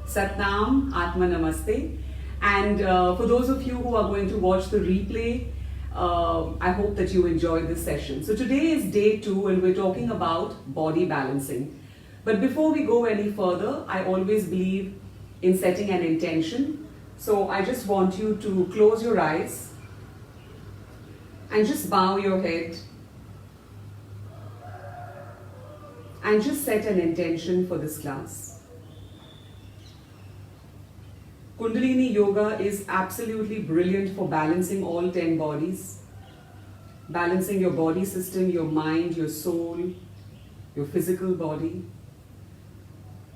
Satnam, Atma Namaste. And for those of you who are going to watch the replay, I hope that you enjoyed this session. So today is day 2 and we're talking about body balancing. But before we go any further, I always believe in setting an intention. So I just want you to close your eyes and just bow your head and just set an intention for this class. Kundalini Yoga is absolutely brilliant for balancing all 10 bodies, balancing your body system, your mind, your soul, your physical body.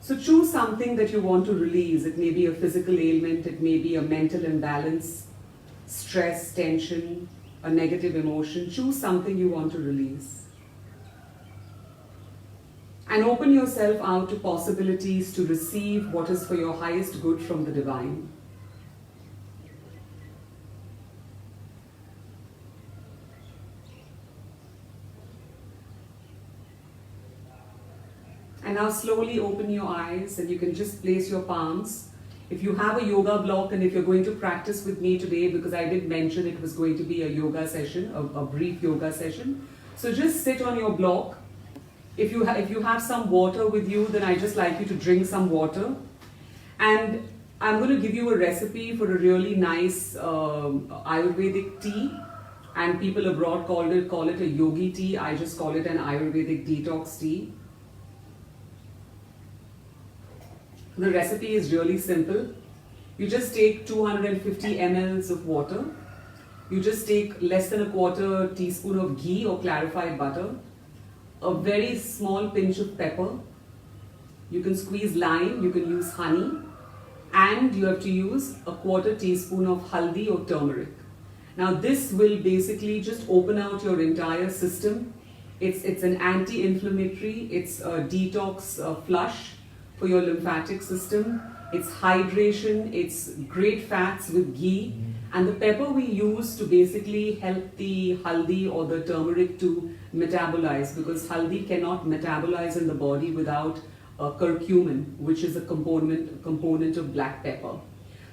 So choose something that you want to release. It may be a physical ailment, it may be a mental imbalance, stress, tension, a negative emotion. Choose something you want to release. And open yourself out to possibilities to receive what is for your highest good from the divine. And now slowly open your eyes and you can just place your palms. If you have a yoga block and if you're going to practice with me today, because I did mention it was going to be a yoga session, a brief yoga session. So just sit on your block. If you have some water with you, then I just like you to drink some water. And I'm going to give you a recipe for a really nice Ayurvedic tea. And people abroad call it a yogi tea. I just call it an Ayurvedic detox tea. The recipe is really simple. You just take 250 ml of water. You just take less than a quarter teaspoon of ghee or clarified butter. A very small pinch of pepper. You can squeeze lime, you can use honey, and you have to use a quarter teaspoon of haldi or turmeric. Now this will basically just open out your entire system. It's an anti-inflammatory, it's a detox flush for your lymphatic system. It's hydration, it's great fats with ghee. And the pepper we use to basically help the haldi or the turmeric to metabolize, because haldi cannot metabolize in the body without curcumin, which is a component of black pepper.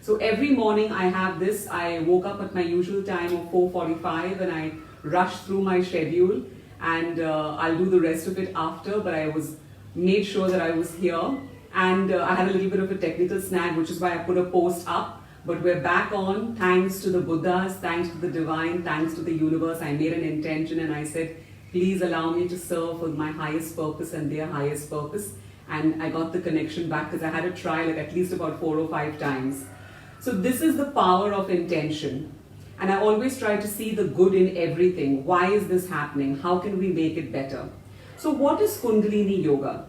So every morning I have this. I woke up at my usual time of 4:45 and I rushed through my schedule, and I'll do the rest of it after, but I made sure that I was here, and I had a little bit of a technical snag, which is why I put a post up. But we're back on, thanks to the Buddhas, thanks to the divine, thanks to the universe. I made an intention and I said, please allow me to serve with my highest purpose and their highest purpose. And I got the connection back because I had to try at least about 4 or 5 times. So this is the power of intention. And I always try to see the good in everything. Why is this happening? How can we make it better? So what is Kundalini Yoga?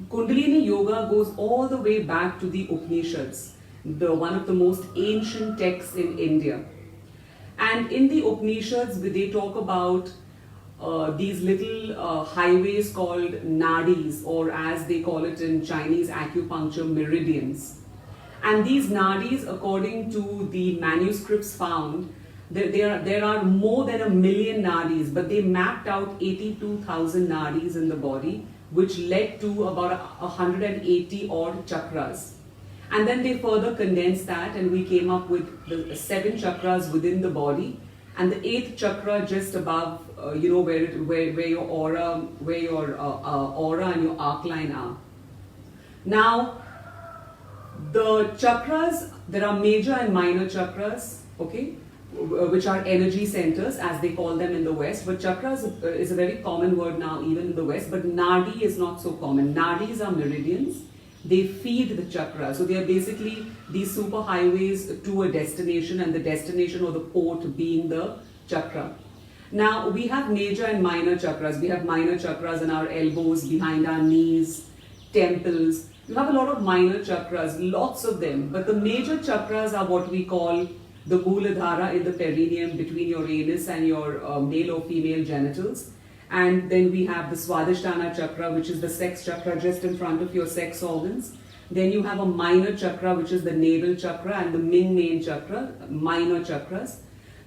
Kundalini Yoga goes all the way back to the Upanishads, one of the most ancient texts in India. And in the Upanishads, they talk about these little highways called nadis, or as they call it in Chinese acupuncture, meridians. And these nadis, according to the manuscripts found, there are more than 1 million nadis, but they mapped out 82,000 nadis in the body, which led to about 180 odd chakras. And then they further condensed that, and we came up with the 7 chakras within the body, and the 8th chakra just above, where your aura, aura and your arc line are. Now, the chakras, there are major and minor chakras, okay, which are energy centers, as they call them in the West. But chakras is a very common word now, even in the West. But nadi is not so common. Nadis are meridians. They feed the chakra. So they are basically these super highways to a destination, and the destination or the port being the chakra. Now we have major and minor chakras. We have minor chakras in our elbows, behind our knees, temples. You have a lot of minor chakras, lots of them. But the major chakras are what we call the Mooladhara in the perineum, between your anus and your male or female genitals. And then we have the Swadhisthana chakra, which is the sex chakra just in front of your sex organs. Then you have a minor chakra, which is the navel chakra, and the main chakra, minor chakras.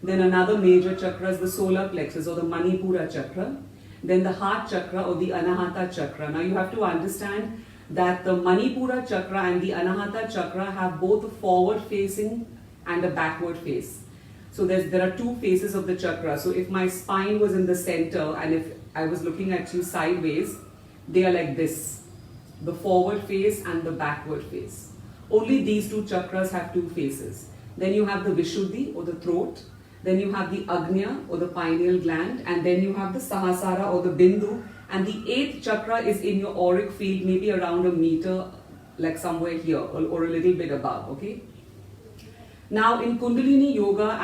Then another major chakra is the solar plexus or the Manipura chakra. Then the heart chakra or the Anahata chakra. Now you have to understand that the Manipura chakra and the Anahata chakra have both a forward facing and a backward face. So there are two faces of the chakra. So if my spine was in the center and if I was looking at you sideways, they are like this, the forward face and the backward face. Only these two chakras have two faces. Then you have the Vishuddhi or the throat, then you have the Agnya or the pineal gland, and then you have the Sahasrara or the Bindu, and the eighth chakra is in your auric field, maybe around a meter, like somewhere here or a little bit above, okay? Now in Kundalini Yoga,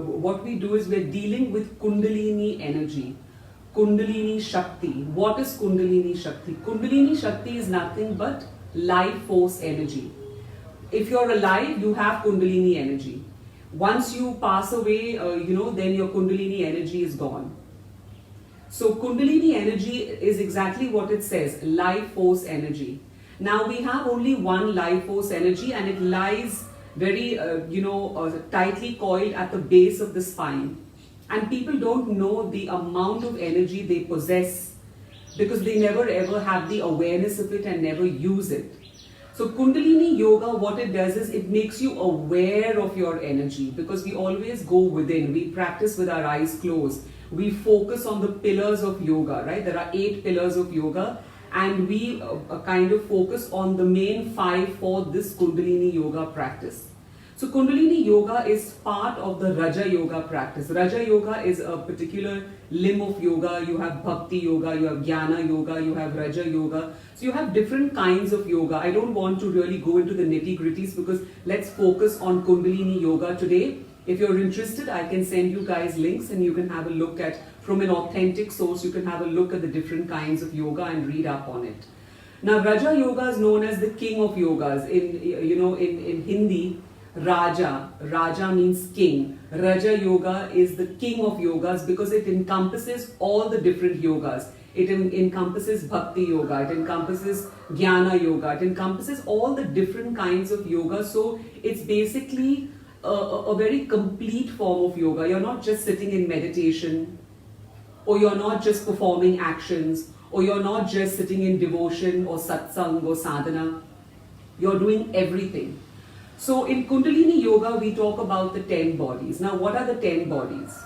what we do is we're dealing with Kundalini energy, Kundalini Shakti. What is Kundalini Shakti? Kundalini Shakti is nothing but life force energy. If you're alive, you have Kundalini energy. Once you pass away, then your Kundalini energy is gone. So Kundalini energy is exactly what it says, life force energy. Now we have only one life force energy, and it lies very, tightly coiled at the base of the spine. And people don't know the amount of energy they possess because they never ever have the awareness of it and never use it. So Kundalini Yoga, what it does is it makes you aware of your energy, because we always go within. We practice with our eyes closed. We focus on the pillars of yoga, right? There are 8 pillars of yoga, and we kind of focus on the main 5 for this Kundalini Yoga practice. So Kundalini Yoga is part of the Raja Yoga practice. Raja Yoga is a particular limb of yoga. You have Bhakti Yoga, you have Jnana Yoga, you have Raja Yoga. So you have different kinds of yoga. I don't want to really go into the nitty-gritties because let's focus on Kundalini Yoga today. If you're interested, I can send you guys links and you can have a look at, from an authentic source, you can have a look at the different kinds of yoga and read up on it. Now Raja Yoga is known as the king of yogas. In Hindi, Raja means king. Raja Yoga is the king of yogas because it encompasses all the different yogas. It encompasses Bhakti Yoga, it encompasses Jnana Yoga, it encompasses all the different kinds of yoga. So it's basically a very complete form of yoga. You're not just sitting in meditation, or you're not just performing actions, or you're not just sitting in devotion or satsang or sadhana. You're doing everything. So in Kundalini Yoga, we talk about the 10 bodies. Now, what are the 10 bodies?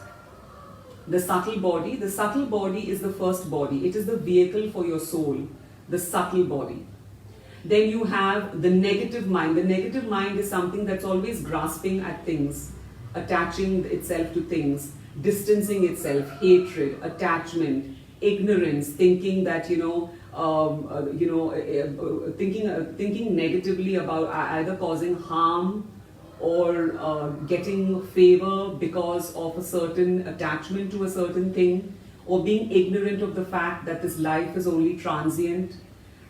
The subtle body. The subtle body is the first body. It is the vehicle for your soul, the subtle body. Then you have the negative mind. The negative mind is something that's always grasping at things, attaching itself to things, distancing itself, hatred, attachment, ignorance, thinking that, thinking negatively about either causing harm or getting favor because of a certain attachment to a certain thing, or being ignorant of the fact that this life is only transient,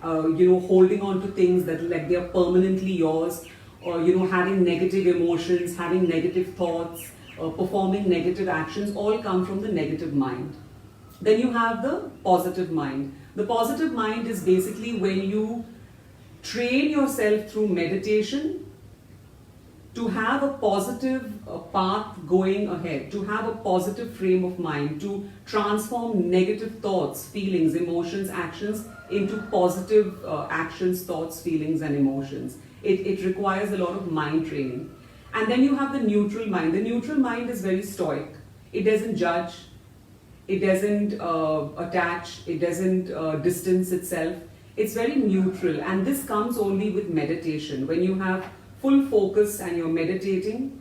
holding on to things that like they are permanently yours, or having negative emotions, having negative thoughts, performing negative actions, all come from the negative mind. Then you have the positive mind. The positive mind is basically when you train yourself through meditation to have a positive path going ahead, to have a positive frame of mind, to transform negative thoughts, feelings, emotions, actions into positive actions, thoughts, feelings and emotions. It requires a lot of mind training. And then you have the neutral mind. The neutral mind is very stoic. It doesn't judge. It doesn't attach. It doesn't distance itself. It's very neutral. And this comes only with meditation. When you have full focus and you're meditating,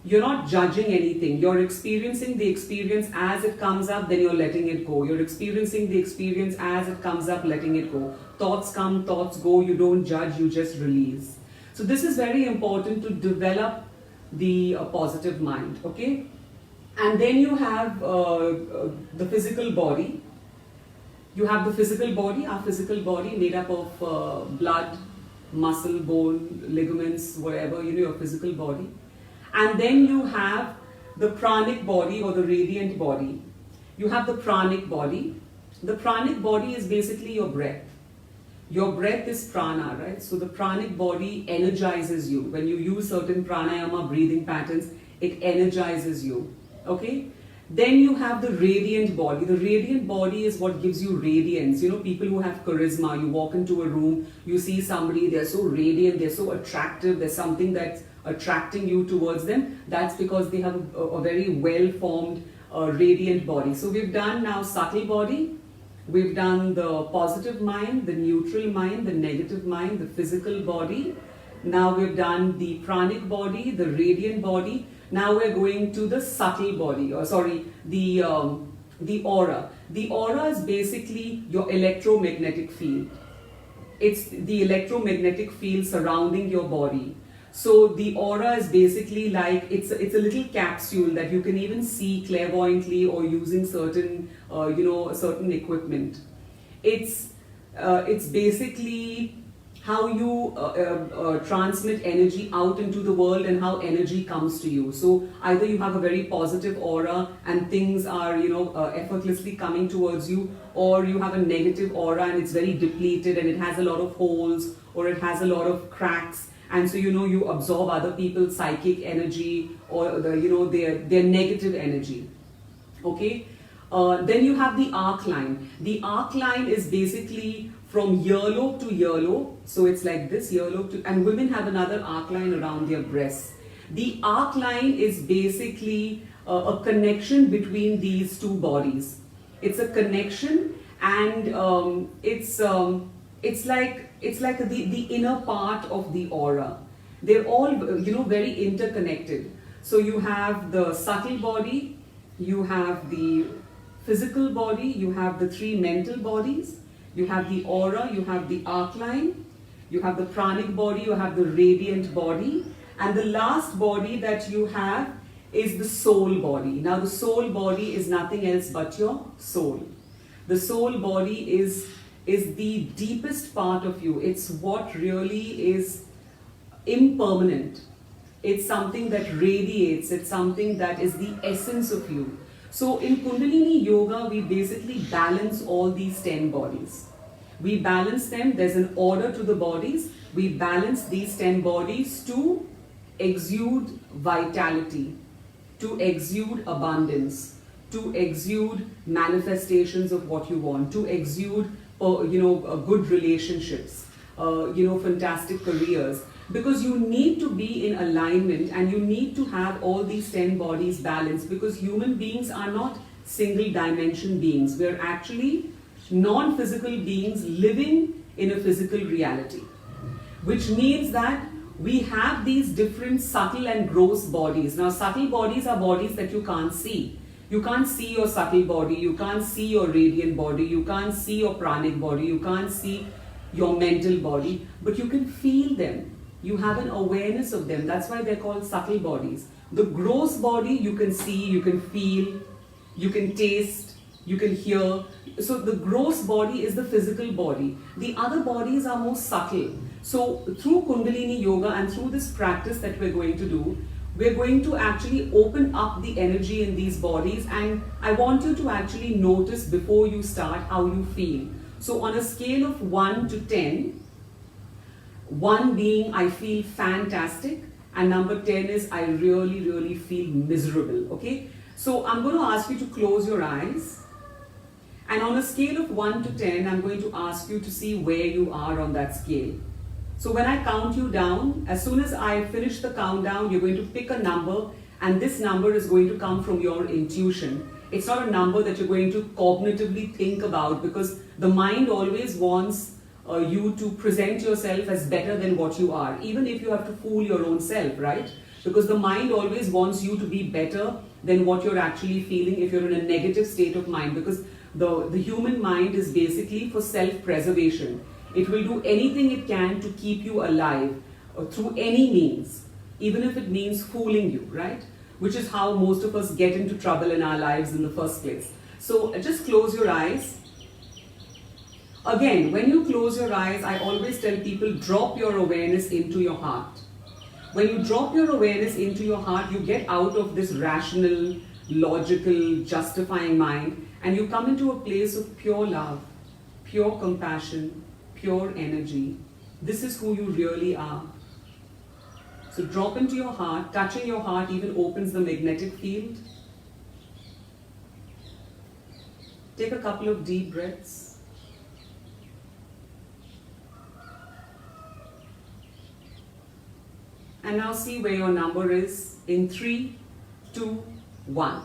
you're not judging anything. You're experiencing the experience as it comes up, then you're letting it go. You're experiencing the experience as it comes up, letting it go. Thoughts come, thoughts go. You don't judge, you just release. So this is very important to develop the positive mind, okay? And then you have the physical body. You have the physical body, our physical body made up of blood, muscle, bone, ligaments, whatever, your physical body. And then you have the pranic body or the radiant body. You have the pranic body. The pranic body is basically your breath. Your breath is prana, right? So the pranic body energizes you. When you use certain pranayama breathing patterns, it energizes you, okay? Then you have the radiant body. The radiant body is what gives you radiance. You know, people who have charisma, you walk into a room, you see somebody, they're so radiant, they're so attractive, there's something that's attracting you towards them. That's because they have a very well-formed radiant body. So we've done now subtle body, we've done the positive mind, the neutral mind, the negative mind, the physical body. Now we've done the pranic body, the radiant body. Now we're going to the subtle body, or sorry, the aura. The aura is basically your electromagnetic field. It's the electromagnetic field surrounding your body. So the aura is basically like, it's a little capsule that you can even see clairvoyantly or using certain, certain equipment. It's basically how you transmit energy out into the world and how energy comes to you. So either you have a very positive aura and things are, effortlessly coming towards you, or you have a negative aura and it's very depleted and it has a lot of holes or it has a lot of cracks. And so, you absorb other people's psychic energy or their negative energy. Okay. Then you have the arc line. The arc line is basically from earlobe to earlobe. So it's like this, earlobe to, and women have another arc line around their breasts. The arc line is basically a connection between these two bodies. It's a connection, and it's like the inner part of the aura. They're all very interconnected. So you have the subtle body, you have the physical body, you have the three mental bodies, you have the aura, you have the arc line, you have the pranic body, you have the radiant body, and the last body that you have is the soul body. Now the soul body is nothing else but your soul. The soul body is the deepest part of you. It's what really is impermanent. It's something that radiates. It's something that is the essence of you. So in Kundalini Yoga, we basically balance all these 10 bodies. We balance them. There's an order to the bodies. We balance these 10 bodies to exude vitality, to exude abundance, to exude manifestations of what you want, to exude good relationships, fantastic careers. Because you need to be in alignment and you need to have all these 10 bodies balanced, because human beings are not single dimension beings. We're actually non-physical beings living in a physical reality, which means that we have these different subtle and gross bodies. Now, subtle bodies are bodies that you can't see. You can't see your subtle body, you can't see your radiant body, you can't see your pranic body, you can't see your mental body, but you can feel them. You have an awareness of them. That's why they're called subtle bodies. The gross body you can see, you can feel, you can taste, you can hear. So the gross body is the physical body. The other bodies are more subtle. So through Kundalini Yoga and through this practice that we're going to do, we're going to actually open up the energy in these bodies, and I want you to actually notice before you start how you feel. So on a scale of 1 to 10, 1 being I feel fantastic, and number 10 is I really, really feel miserable. Okay? So I'm going to ask you to close your eyes, and on a scale of 1 to 10, I'm going to ask you to see where you are on that scale. So when I count you down, as soon as I finish the countdown, you're going to pick a number, and this number is going to come from your intuition. It's not a number that you're going to cognitively think about, because the mind always wants you to present yourself as better than what you are, even if you have to fool your own self, right? Because the mind always wants you to be better than what you're actually feeling if you're in a negative state of mind, because the human mind is basically for self-preservation. It will do anything it can to keep you alive through any means, even if it means fooling you, right? Which is how most of us get into trouble in our lives in the first place. So just close your eyes. Again, when you close your eyes, I always tell people, drop your awareness into your heart. When you drop your awareness into your heart, you get out of this rational, logical, justifying mind, and you come into a place of pure love, pure compassion, pure energy. This is who you really are. So drop into your heart. Touching your heart even opens the magnetic field. Take a couple of deep breaths. And now see where your number is in 3, 2, 1.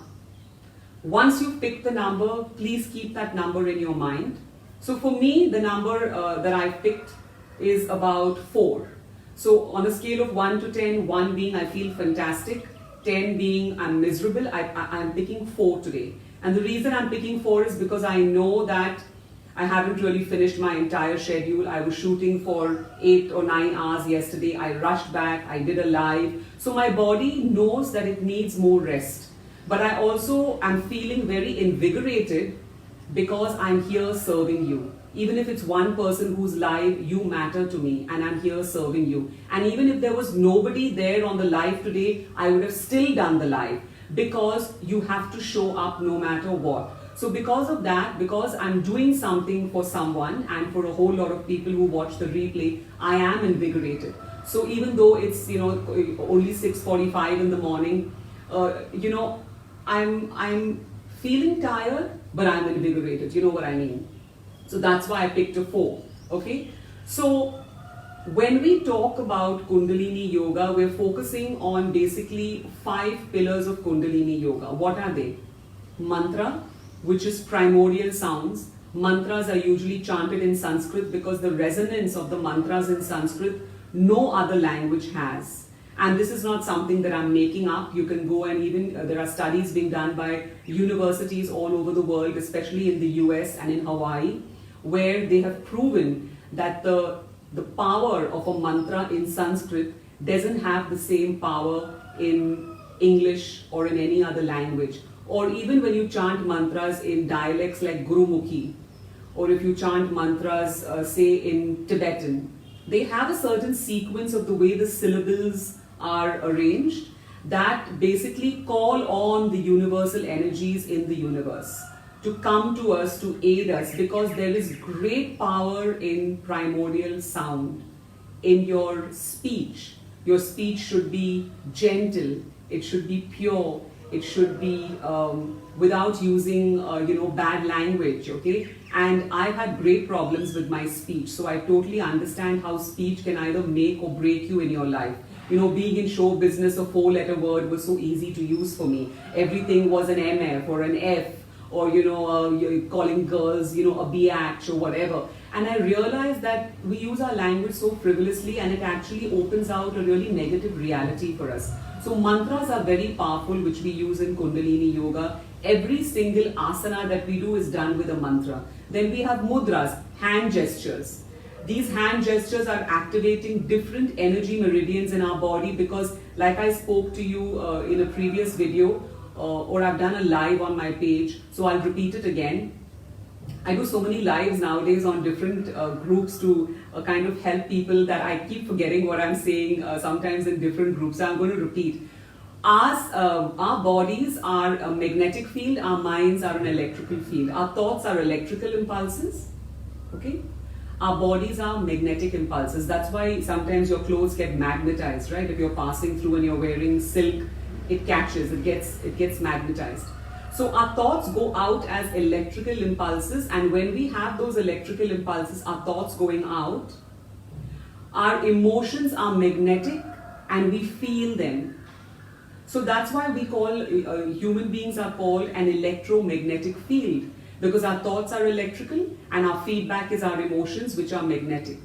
Once you've picked the number, please keep that number in your mind. So for me, the number that I've picked is about 4. So on a scale of 1 to 10, 1 being I feel fantastic, 10 being I'm miserable, I'm picking 4 today. And the reason I'm picking 4 is because I know that I haven't really finished my entire schedule. I was shooting for 8 or 9 hours yesterday. I rushed back, I did a live. So my body knows that it needs more rest. But I also am feeling very invigorated because I'm here serving you. Even if it's one person who's live, you matter to me and I'm here serving you. And even if there was nobody there on the live today, I would have still done the live because you have to show up no matter what. So because of that, because I'm doing something for someone and for a whole lot of people who watch the replay, I am invigorated. So even though it's, only 6:45 in the morning, I'm feeling tired, but I'm invigorated. You know what I mean? So that's why I picked a 4. Okay? So when we talk about Kundalini Yoga, we're focusing on basically 5 pillars of Kundalini Yoga. What are they? Mantra, which is primordial sounds. Mantras are usually chanted in Sanskrit because the resonance of the mantras in Sanskrit no other language has. And this is not something that I'm making up. You can go and even, there are studies being done by universities all over the world, especially in the US and in Hawaii, where they have proven that the power of a mantra in Sanskrit doesn't have the same power in English or in any other language. Or even when you chant mantras in dialects like Gurumukhi, or if you chant mantras, say in Tibetan, they have a certain sequence of the way the syllables are arranged that basically call on the universal energies in the universe to come to us, to aid us, because there is great power in primordial sound, in your speech. Your speech should be gentle, it should be pure, it should be without using bad language, okay? And I've had great problems with my speech, so I totally understand how speech can either make or break you in your life. Being in show business, a 4-letter word was so easy to use for me. Everything was an MF or an F, or you're calling girls a biatch or whatever. And I realized that we use our language so frivolously and it actually opens out a really negative reality for us. So mantras are very powerful, which we use in Kundalini Yoga. Every single asana that we do is done with a mantra. Then we have mudras, hand gestures. These hand gestures are activating different energy meridians in our body because, like I spoke to you in a previous video, or I've done a live on my page, so I'll repeat it again. I do so many lives nowadays on different groups to kind of help people that I keep forgetting what I'm saying sometimes in different groups. So I'm going to repeat. Our bodies are a magnetic field, our minds are an electrical field. Our thoughts are electrical impulses, okay? Our bodies are magnetic impulses. That's why sometimes your clothes get magnetized, right? If you're passing through and you're wearing silk, it catches, it gets magnetized. So our thoughts go out as electrical impulses, and when we have those electrical impulses, our thoughts going out, our emotions are magnetic and we feel them. So that's why we call, human beings are called an electromagnetic field, because our thoughts are electrical and our feedback is our emotions, which are magnetic.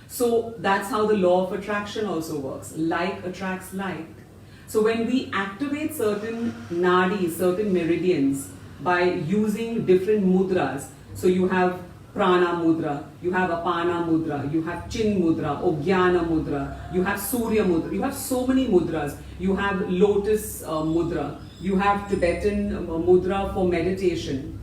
So that's how the law of attraction also works. Like attracts like. So when we activate certain nadis, certain meridians by using different mudras, so you have prana mudra, you have apana mudra, you have chin mudra, ogyana mudra, you have surya mudra, you have so many mudras, you have lotus mudra, you have Tibetan mudra for meditation.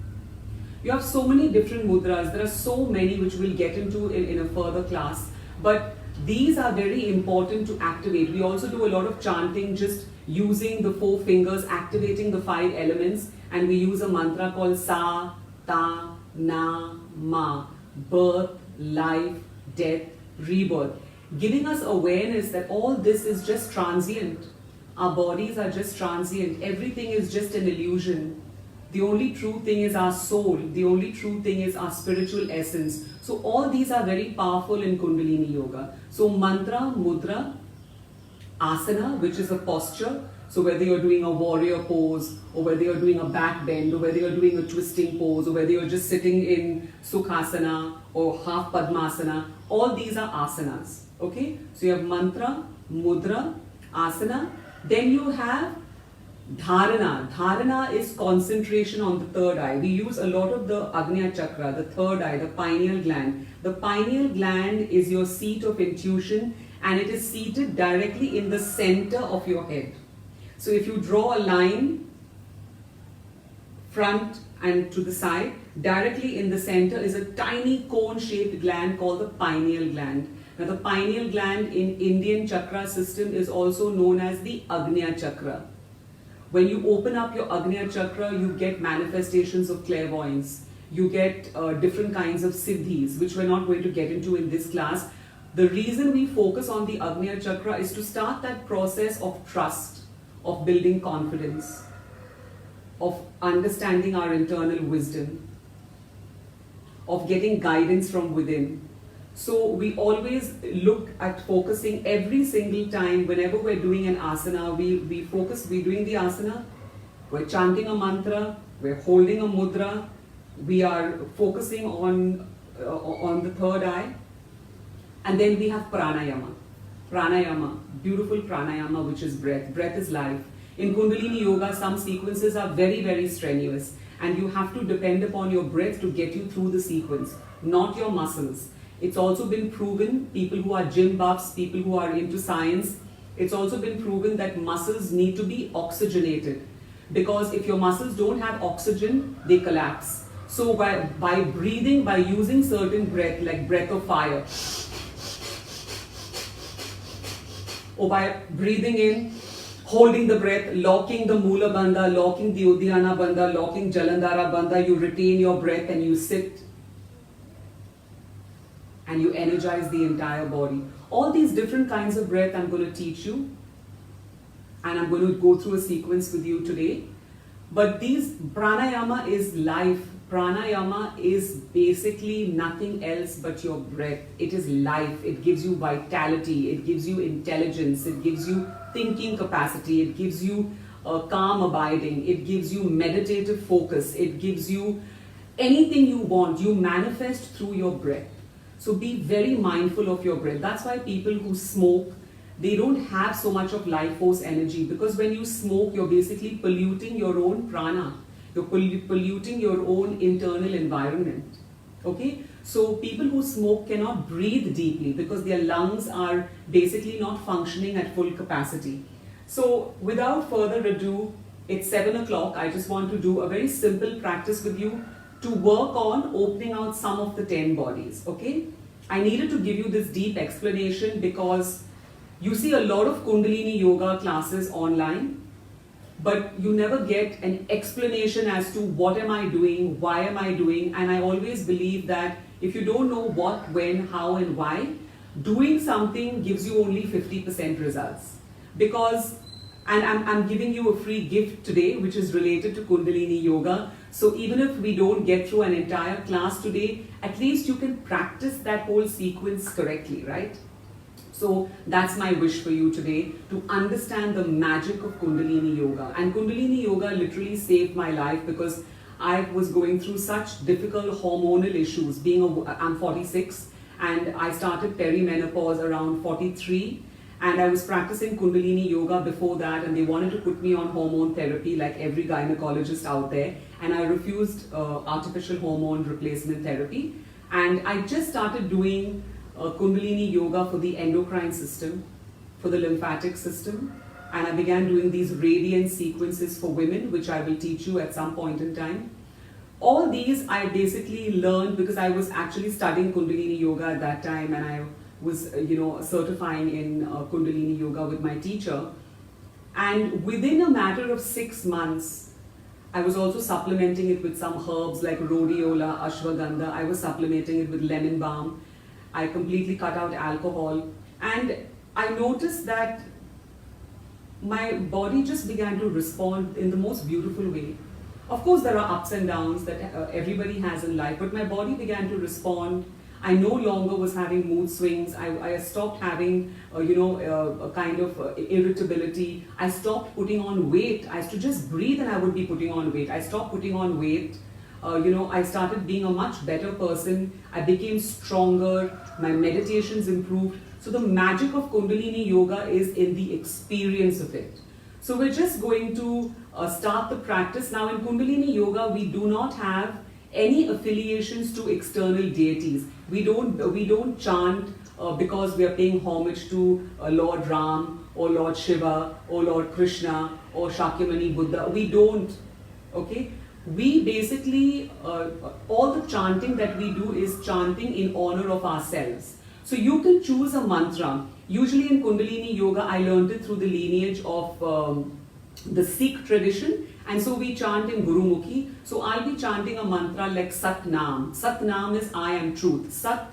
You have so many different mudras. There are so many which we'll get into in a further class, but these are very important to activate. We also do a lot of chanting, just using the 4 fingers, activating the 5 elements, and we use a mantra called Sa, Ta, Na, Ma, birth, life, death, rebirth, giving us awareness that all this is just transient. Our bodies are just transient. Everything is just an illusion. The only true thing is our soul. The only true thing is our spiritual essence. So all these are very powerful in Kundalini Yoga. So mantra, mudra, asana, which is a posture. So whether you're doing a warrior pose, or whether you're doing a back bend, or whether you're doing a twisting pose, or whether you're just sitting in Sukhasana or half Padmasana, all these are asanas. Okay? So you have mantra, mudra, asana. Then you have dharana. Dharana is concentration on the third eye. We use a lot of the Agnya Chakra, the third eye, the pineal gland. The pineal gland is your seat of intuition, and it is seated directly in the center of your head. So if you draw a line front and to the side, directly in the center is a tiny cone-shaped gland called the pineal gland. Now the pineal gland in Indian chakra system is also known as the Agnya Chakra. When you open up your Agnya Chakra, you get manifestations of clairvoyance. You get different kinds of siddhis, which we're not going to get into in this class. The reason we focus on the Agnya Chakra is to start that process of trust, of building confidence, of understanding our internal wisdom, of getting guidance from within. So we always look at focusing every single time whenever we're doing an asana, we're doing the asana, we're chanting a mantra, we're holding a mudra, we are focusing on the third eye, and then we have pranayama. Pranayama, beautiful pranayama, which is breath. Breath is life. In Kundalini Yoga, some sequences are very, very strenuous, and you have to depend upon your breath to get you through the sequence, not your muscles. It's also been proven, people who are gym buffs, people who are into science, it's also been proven that muscles need to be oxygenated, because if your muscles don't have oxygen, they collapse. So by breathing, by using certain breath, like breath of fire, or by breathing in, holding the breath, locking the Mula Bandha, locking the Udhyana Bandha, locking Jalandhara Bandha, you retain your breath and you sit and you energize the entire body. All these different kinds of breath I'm going to teach you, and I'm going to go through a sequence with you today. But these pranayama is life. Pranayama is basically nothing else but your breath. It is life. It gives you vitality. It gives you intelligence. It gives you thinking capacity. It gives you calm abiding. It gives you meditative focus. It gives you anything you want. You manifest through your breath. So be very mindful of your breath. That's why people who smoke, they don't have so much of life force energy, because when you smoke, you're basically polluting your own prana. You're polluting your own internal environment. Okay? So people who smoke cannot breathe deeply because their lungs are basically not functioning at full capacity. So without further ado, it's 7 o'clock. I just want to do a very simple practice with you to work on opening out some of the 10 bodies. Okay? I needed to give you this deep explanation because you see a lot of Kundalini Yoga classes online, but you never get an explanation as to what am I doing, why am I doing, and I always believe that if you don't know what, when, how and why, doing something gives you only 50% results. Because, and I'm giving you a free gift today which is related to Kundalini Yoga, so even if we don't get through an entire class today, at least you can practice that whole sequence correctly, right? So that's my wish for you today, to understand the magic of Kundalini Yoga. And Kundalini Yoga literally saved my life because I was going through such difficult hormonal issues. I'm 46 and I started perimenopause around 43, and I was practicing Kundalini Yoga before that, and they wanted to put me on hormone therapy like every gynecologist out there, and I refused artificial hormone replacement therapy, and I just started doing Kundalini Yoga for the endocrine system, for the lymphatic system, and I began doing these radiant sequences for women, which I will teach you at some point in time. All these I basically learned because I was actually studying Kundalini Yoga at that time, and I was certifying in Kundalini Yoga with my teacher, and within a matter of 6 months I was also supplementing it with some herbs like rhodiola, ashwagandha. I was supplementing it with lemon balm. I completely cut out alcohol, and I noticed that my body just began to respond in the most beautiful way. Of course, there are ups and downs that everybody has in life, but my body began to respond. I no longer was having mood swings. I stopped having, a kind of irritability. I stopped putting on weight. I used to just breathe and I would be putting on weight. I stopped putting on weight. I started being a much better person. I became stronger. My meditations improved. So the magic of Kundalini Yoga is in the experience of it. So we're just going to start the practice. Now in Kundalini Yoga, we do not have any affiliations to external deities. We don't chant because we are paying homage to Lord Ram or Lord Shiva or Lord Krishna or Shakyamuni Buddha. We don't. Okay? We basically, all the chanting that we do is chanting in honor of ourselves. So you can choose a mantra. Usually in Kundalini Yoga, I learned it through the lineage of the Sikh tradition. And so we chant in Gurumukhi. So I'll be chanting a mantra like Sat Nam. Sat Nam is I am truth. Sat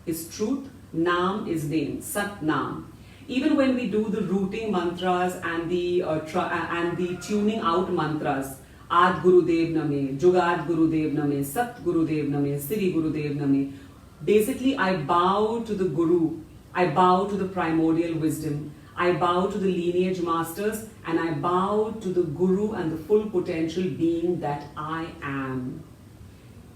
is truth. Nam is name. Sat Nam. Even when we do the rooting mantras and the tuning out mantras, Ad Gurudev Name, Jugad Gurudev Name, Sat Gurudev Name, Siri Gurudev Name. Basically, I bow to the Guru. I bow to the primordial wisdom. I bow to the lineage masters, and I bow to the Guru and the full potential being that I am.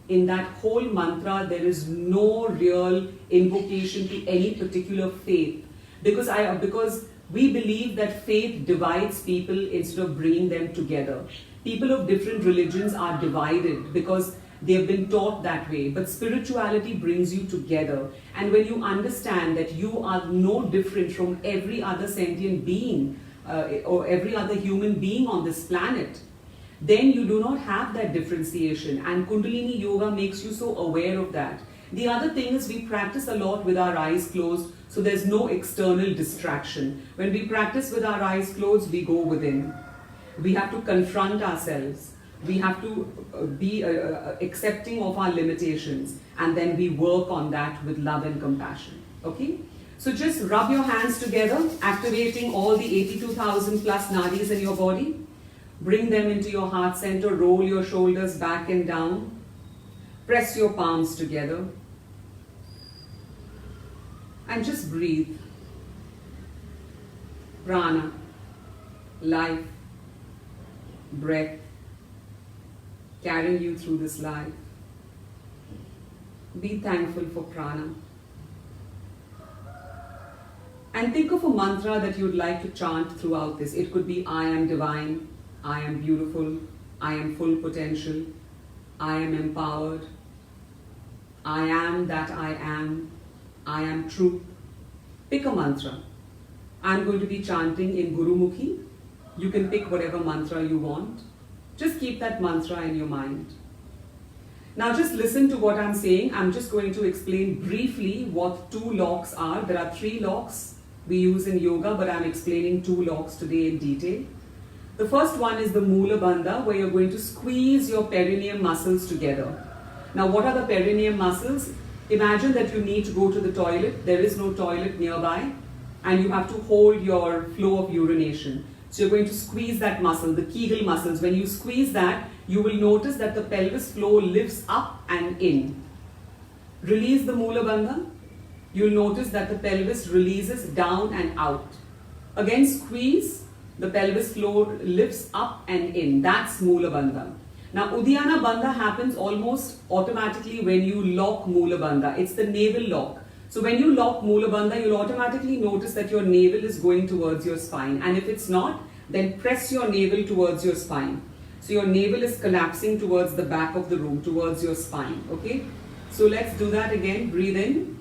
In that whole mantra, there is no real invocation to any particular faith, because we believe that faith divides people instead of bringing them together. People of different religions are divided because they have been taught that way, but spirituality brings you together. And when you understand that you are no different from every other sentient being or every other human being on this planet, then you do not have that differentiation. And Kundalini Yoga makes you so aware of that. The other thing is we practice a lot with our eyes closed, so there's no external distraction. When we practice with our eyes closed, we go within. We have to confront ourselves. We have to be accepting of our limitations, and then we work on that with love and compassion. Okay? So just rub your hands together, activating all the 82,000 plus nadis in your body. Bring them into your heart center, roll your shoulders back and down. Press your palms together. And just breathe. Prana, life, breath, carrying you through this life. Be thankful for prana. And think of a mantra that you'd like to chant throughout this. It could be I am divine, I am beautiful, I am full potential, I am empowered, I am that I am truth. Pick a mantra. I'm going to be chanting in Gurumukhi. You can pick whatever mantra you want. Just keep that mantra in your mind. Now just listen to what I'm saying. I'm just going to explain briefly what 2 locks are. There are 3 locks we use in yoga, but I'm explaining 2 locks today in detail. The first one is the Mula Bandha, where you're going to squeeze your perineum muscles together. Now what are the perineum muscles? Imagine that you need to go to the toilet. There is no toilet nearby, and you have to hold your flow of urination. So you're going to squeeze that muscle, the Kegel muscles. When you squeeze that, you will notice that the pelvis flow lifts up and in. Release the Mula Bandha. You'll notice that the pelvis releases down and out. Again, squeeze. The pelvis floor lifts up and in. That's Mula Bandha. Now, Uddiyana Bandha happens almost automatically when you lock Mula Bandha. It's the navel lock. So when you lock Mula Bandha, you'll automatically notice that your navel is going towards your spine. And if it's not, then press your navel towards your spine. So your navel is collapsing towards the back of the room, towards your spine. Okay? So let's do that again. Breathe in.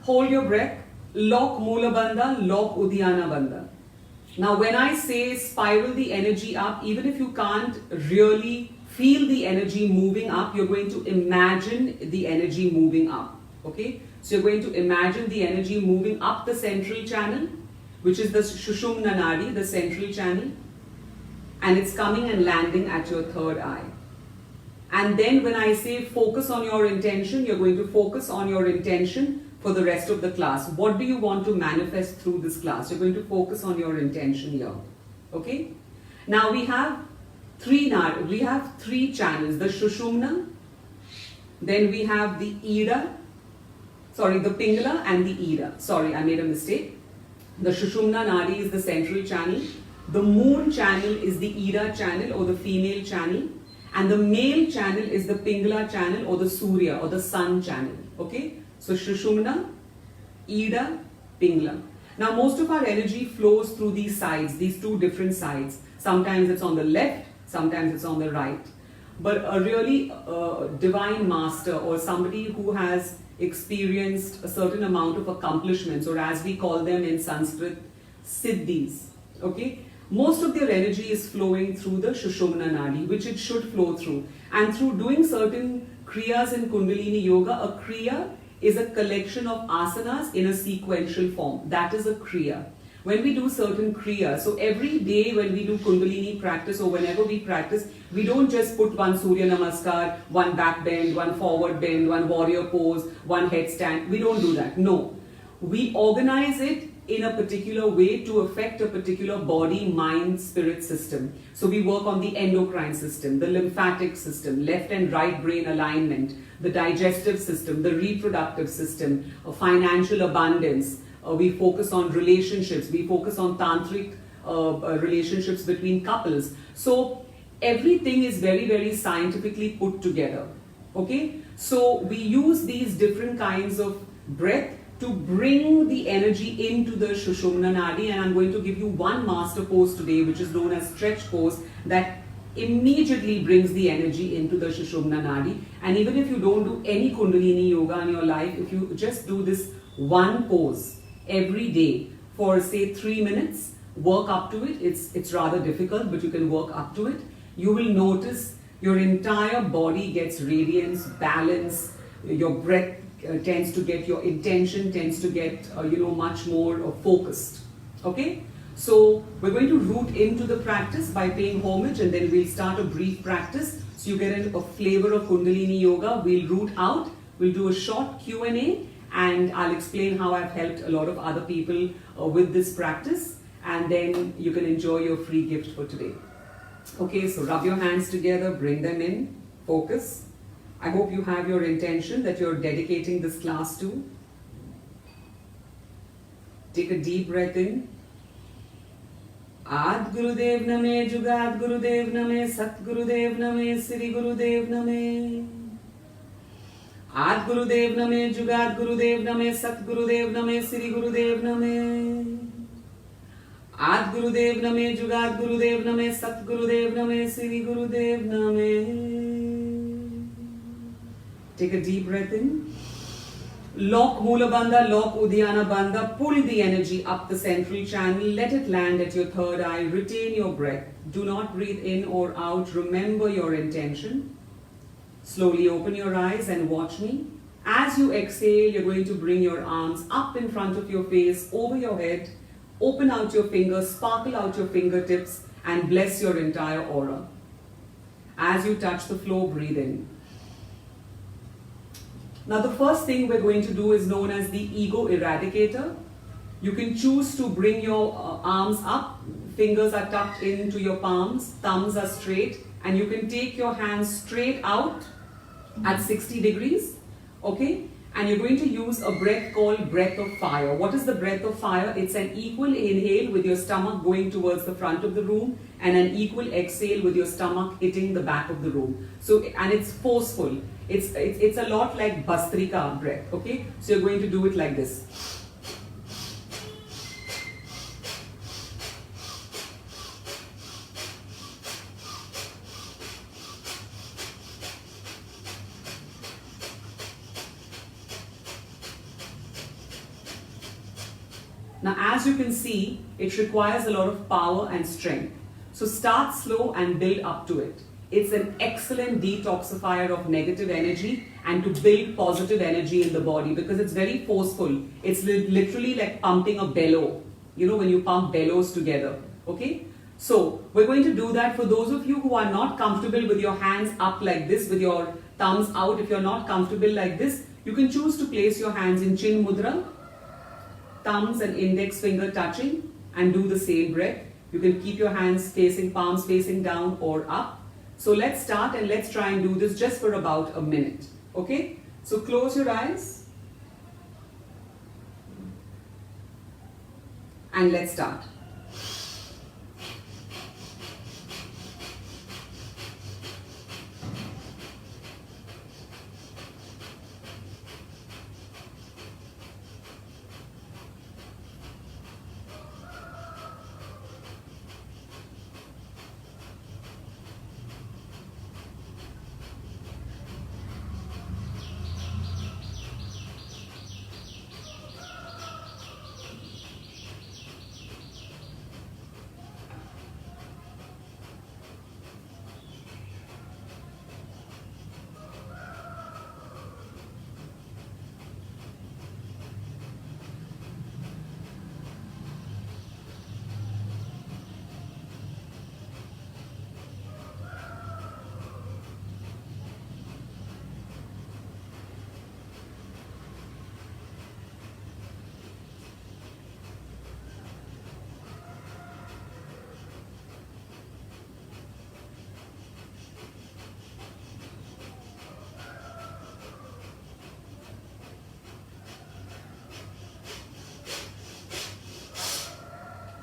Hold your breath. Lock Mula Bandha, lock Uddiyana Bandha. Now when I say spiral the energy up, even if you can't really feel the energy moving up, you're going to imagine the energy moving up. Okay? So you're going to imagine the energy moving up the central channel, which is the Sushumna Nadi, the central channel, and it's coming and landing at your third eye. And then when I say focus on your intention, you're going to focus on your intention for the rest of the class. What do you want to manifest through this class? You're going to focus on your intention here. Okay? Now we have We have three channels, the Shushumna, then we have the Pingala and the Ida. Sorry, I made a mistake. The Shushumna Nadi is the central channel. The moon channel is the Ida channel or the female channel. And the male channel is the Pingala channel or the Surya or the sun channel. Okay? So Shushumna, Ida, Pingala. Now most of our energy flows through these sides, these two different sides. Sometimes it's on the left, sometimes it's on the right. But a really divine master or somebody who has experienced a certain amount of accomplishments, or as we call them in Sanskrit, siddhis. Okay? Most of their energy is flowing through the Shushumna Nadi, which it should flow through. And through doing certain kriyas in Kundalini Yoga, a kriya is a collection of asanas in a sequential form. That is a kriya. When we do certain kriyas, so every day when we do Kundalini practice or whenever we practice, we don't just put one Surya Namaskar, one back bend, one forward bend, one warrior pose, one headstand. We don't do that. No. We organize it in a particular way to affect a particular body, mind, spirit system. So we work on the endocrine system, the lymphatic system, left and right brain alignment, the digestive system, the reproductive system, financial abundance. We focus on relationships, we focus on tantric relationships between couples. So everything is very, very scientifically put together. Okay? So we use these different kinds of breath to bring the energy into the Shushumna Nadi, and I'm going to give you one master pose today which is known as stretch pose that immediately brings the energy into the Shushumna Nadi. And even if you don't do any Kundalini Yoga in your life, if you just do this one pose every day for say 3 minutes, work up to it. It's rather difficult, but you can work up to it. You will notice your entire body gets radiance, balance, your breath tends to get, your intention tends to get much more focused. Okay, so we're going to root into the practice by paying homage, and then we'll start a brief practice so you get a flavor of Kundalini Yoga. We'll root out, we'll do a short Q&A, and I'll explain how I've helped a lot of other people with this practice, and then you can enjoy your free gift for today. Okay, so rub your hands together, bring them in, focus. I hope you have your intention that you're dedicating this class to. Take a deep breath in. Ad Gurudev Name, Jugad Gurudev Name, Sat Gurudev Name, Sri Gurudev Name. Ad Gurudev Name, Jugad Gurudev Name, Sat Gurudev Name, Sri Gurudev Name. Ad Gurudev Name, Jugad Gurudev Name, Sat Gurudev Name, Sri Gurudev Name. Take a deep breath in. Lock Mula Bandha, lock Uddiyana Bandha. Pull the energy up the central channel. Let it land at your third eye. Retain your breath. Do not breathe in or out. Remember your intention. Slowly open your eyes and watch me. As you exhale, you're going to bring your arms up in front of your face, over your head. Open out your fingers, sparkle out your fingertips, and bless your entire aura. As you touch the floor, breathe in. Now the first thing we're going to do is known as the ego eradicator. You can choose to bring your arms up, fingers are tucked into your palms, thumbs are straight, and you can take your hands straight out at 60 degrees, okay? And you're going to use a breath called breath of fire. What is the breath of fire? It's an equal inhale with your stomach going towards the front of the room and an equal exhale with your stomach hitting the back of the room. So, and it's forceful. It's a lot like Bhastrika breath, okay? So you're going to do it like this. Now, as you can see, it requires a lot of power and strength. So start slow and build up to it. It's an excellent detoxifier of negative energy and to build positive energy in the body because it's very forceful. It's literally like pumping a bellow. You know, when you pump bellows together, okay? So we're going to do that. For those of you who are not comfortable with your hands up like this, with your thumbs out, if you're not comfortable like this, you can choose to place your hands in Chin Mudra, thumbs and index finger touching, and do the same breath. You can keep your hands facing, palms facing down or up. So let's start and let's try and do this just for about a minute. Okay? So close your eyes. And let's start.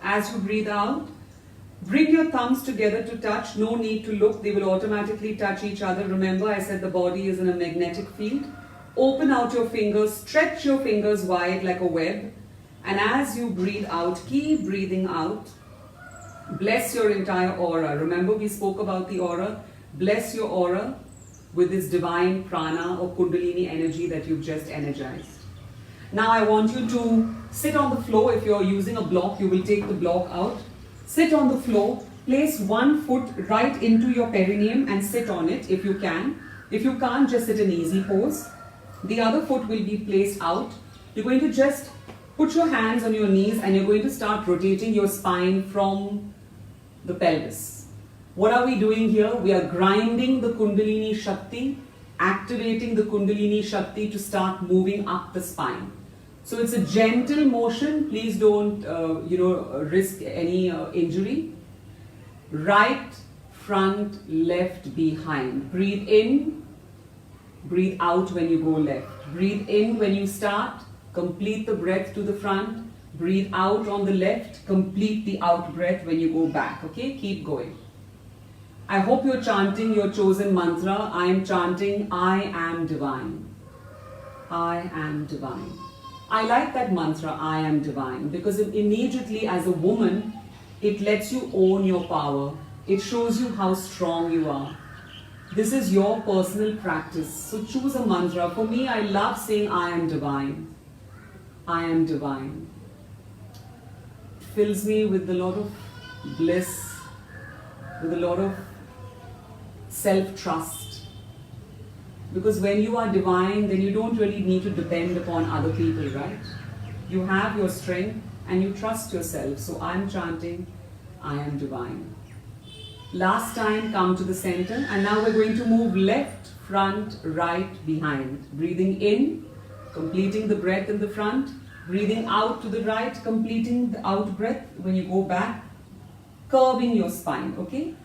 As you breathe out, bring your thumbs together to touch. No need to look. They will automatically touch each other. Remember, I said the body is in a magnetic field. Open out your fingers. Stretch your fingers wide like a web. And as you breathe out, keep breathing out. Bless your entire aura. Remember, we spoke about the aura. Bless your aura with this divine prana or kundalini energy that you've just energized. Now I want you to sit on the floor. If you're using a block, you will take the block out. Sit on the floor. Place one foot right into your perineum and sit on it if you can. If you can't, just sit in easy pose. The other foot will be placed out. You're going to just put your hands on your knees and you're going to start rotating your spine from the pelvis. What are we doing here? We are grinding the Kundalini Shakti, activating the Kundalini Shakti to start moving up the spine. So it's a gentle motion. Please don't, risk any injury. Right, front, left, behind. Breathe in, breathe out when you go left. Breathe in when you start, complete the breath to the front. Breathe out on the left, complete the out breath when you go back. Okay, keep going. I hope you're chanting your chosen mantra. I am chanting, I am divine. I am divine. I like that mantra, I am divine, because immediately as a woman, it lets you own your power. It shows you how strong you are. This is your personal practice. So choose a mantra. For me, I love saying I am divine. I am divine. It fills me with a lot of bliss, with a lot of self-trust. Because when you are divine, then you don't really need to depend upon other people, right? You have your strength and you trust yourself. So I'm chanting, I am divine. Last time, come to the center. And now we're going to move left, front, right, behind. Breathing in, completing the breath in the front. Breathing out to the right, completing the out breath when you go back. Curving your spine, okay?